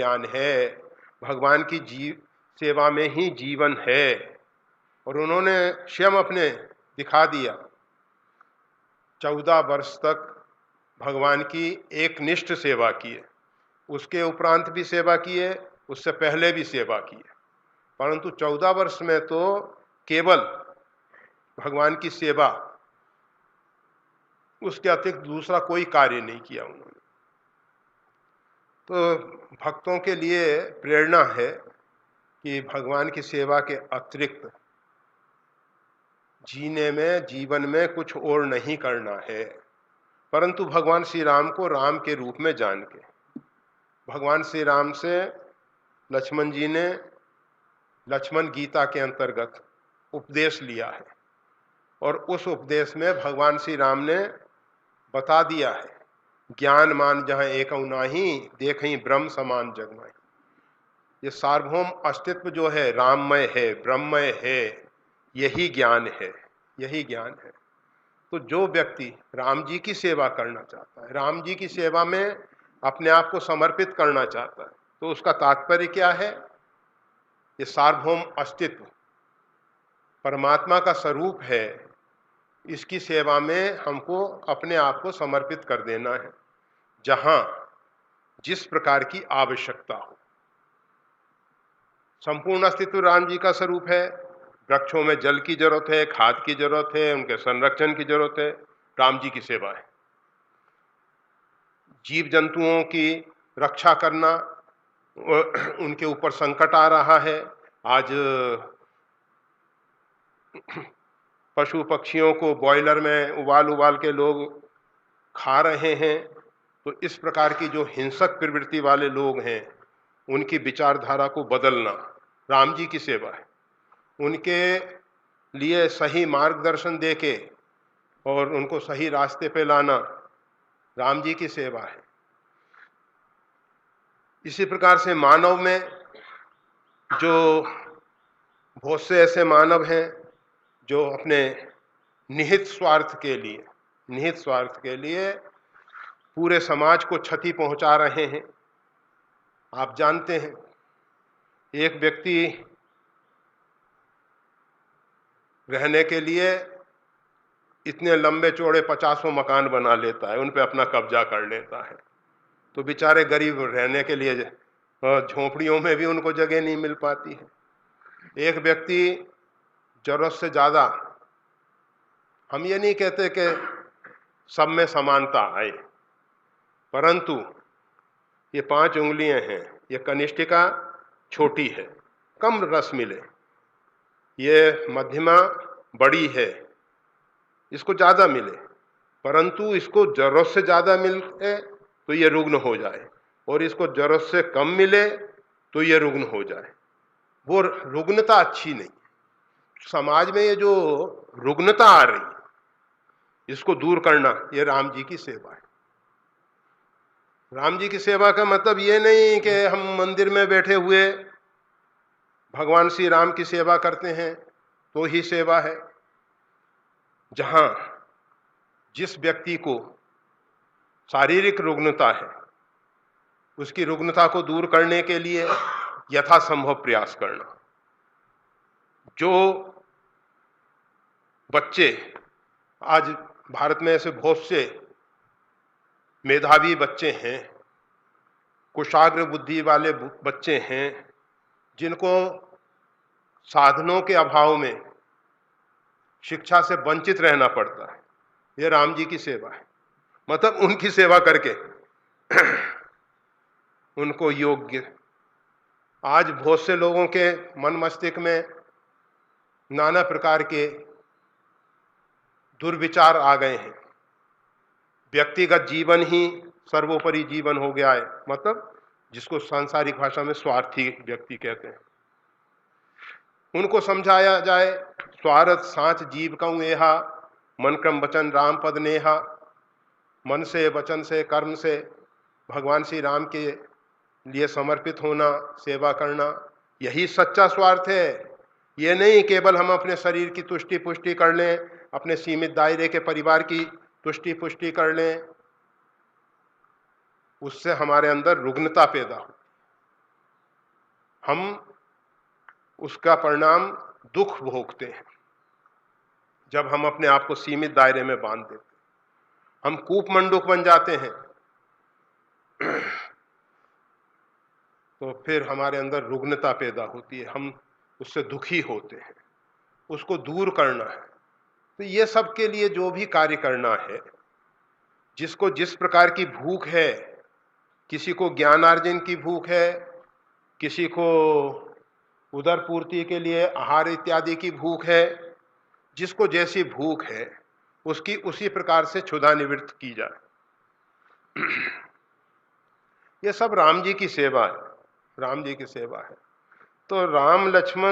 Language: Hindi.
कल्याण है, भगवान की सेवा में ही जीवन है। और उन्होंने स्वयं अपने दिखा दिया। 14 वर्ष तक भगवान की एक निष्ठ सेवा की है, उसके उपरांत भी सेवा की है, उससे पहले भी सेवा की है, परंतु 14 वर्ष में तो केवल भगवान की सेवा, उसके अतिरिक्त दूसरा कोई कार्य नहीं किया उन्होंने। तो भक्तों के लिए प्रेरणा है कि भगवान की सेवा के अतिरिक्त जीने में, जीवन में कुछ और नहीं करना है। परंतु भगवान श्री राम को राम के रूप में जान के, भगवान श्री राम से लक्ष्मण जी ने लक्ष्मण गीता के अंतर्गत उपदेश लिया है, और उस उपदेश में भगवान श्री राम ने बता दिया है, ज्ञान मान जहाँ एक नाही, देखहीं ब्रह्म समान जगमाई। ये सार्वभौम अस्तित्व जो है राममय है, ब्रह्ममय है, यही ज्ञान है, यही ज्ञान है। तो जो व्यक्ति राम जी की सेवा करना चाहता है, राम जी की सेवा में अपने आप को समर्पित करना चाहता है, तो उसका तात्पर्य क्या है? ये सार्वभौम अस्तित्व परमात्मा का स्वरूप है, इसकी सेवा में हमको अपने आप को समर्पित कर देना है, जहां जिस प्रकार की आवश्यकता हो। संपूर्ण अस्तित्व राम जी का स्वरूप है। वृक्षों में जल की जरूरत है, खाद की जरूरत है, उनके संरक्षण की जरूरत है, राम जी की सेवा है। जीव जंतुओं की रक्षा करना, उनके ऊपर संकट आ रहा है, आज पशु पक्षियों को बॉयलर में उबाल उबाल के लोग खा रहे हैं। तो इस प्रकार की जो हिंसक प्रवृत्ति वाले लोग हैं, उनकी विचारधारा को बदलना राम जी की सेवा है। उनके लिए सही मार्गदर्शन देके और उनको सही रास्ते पे लाना राम जी की सेवा है। इसी प्रकार से मानव में जो बहुत से ऐसे मानव हैं जो अपने निहित स्वार्थ के लिए पूरे समाज को क्षति पहुंचा रहे हैं। आप जानते हैं, एक व्यक्ति रहने के लिए इतने लंबे चौड़े 50 मकान बना लेता है, उन पे अपना कब्जा कर लेता है। तो बेचारे गरीब रहने के लिए झोंपड़ियों में भी उनको जगह नहीं मिल पाती है। एक व्यक्ति जरूरत से ज़्यादा, हम ये नहीं कहते कि सब में समानता आए, परंतु ये 5 उंगलियां हैं, ये कनिष्ठिका छोटी है, कम रस मिले, ये मध्यमा बड़ी है, इसको ज़्यादा मिले, परंतु इसको जरूरत से ज़्यादा मिले तो ये रुग्ण हो जाए, और इसको जरूरत से कम मिले तो ये रुग्ण हो जाए। वो रुग्णता अच्छी नहीं। समाज में ये जो रुग्णता आ रही है, इसको दूर करना ये राम जी की सेवा है। राम जी की सेवा का मतलब ये नहीं कि हम मंदिर में बैठे हुए भगवान श्री राम की सेवा करते हैं तो ही सेवा है। जहां जिस व्यक्ति को शारीरिक रुग्णता है, उसकी रुग्णता को दूर करने के लिए यथासंभव प्रयास करना। जो बच्चे, आज भारत में ऐसे बहुत से मेधावी बच्चे हैं, कुशाग्र बुद्धि वाले बच्चे हैं, जिनको साधनों के अभाव में शिक्षा से वंचित रहना पड़ता है, ये राम जी की सेवा है। मतलब उनकी सेवा करके उनको योग्य, आज बहुत से लोगों के मन मस्तिष्क में नाना प्रकार के दुर्विचार आ गए हैं। व्यक्तिगत जीवन ही सर्वोपरि जीवन हो गया है, मतलब जिसको सांसारिक भाषा में स्वार्थी व्यक्ति कहते हैं। उनको समझाया जाए, स्वार्थ सांच जीव कहूँ एहा, मन क्रम वचन राम पद नेहा। मन से, वचन से, कर्म से भगवान श्री राम के लिए समर्पित होना, सेवा करना, यही सच्चा स्वार्थ है। ये नहीं केवल हम अपने शरीर की तुष्टि पुष्टि कर लें, अपने सीमित दायरे के परिवार की तुष्टि पुष्टि कर लें, उससे हमारे अंदर रुग्णता पैदा हो। हम उसका परिणाम दुख भोगते हैं। जब हम अपने आप को सीमित दायरे में बांध देते, हम कूपमंडूक बन जाते हैं, तो फिर हमारे अंदर रुग्णता पैदा होती है, हम उससे दुखी होते हैं, उसको दूर करना है। तो ये सब के लिए जो भी कार्य करना है, जिसको जिस प्रकार की भूख है, किसी को ज्ञानार्जन की भूख है, किसी को उदर पूर्ति के लिए आहार इत्यादि की भूख है, जिसको जैसी भूख है उसकी उसी प्रकार से क्षुधा निवृत्त की जाए। ये सब राम जी की सेवा है, राम जी की सेवा है। तो राम लक्ष्मण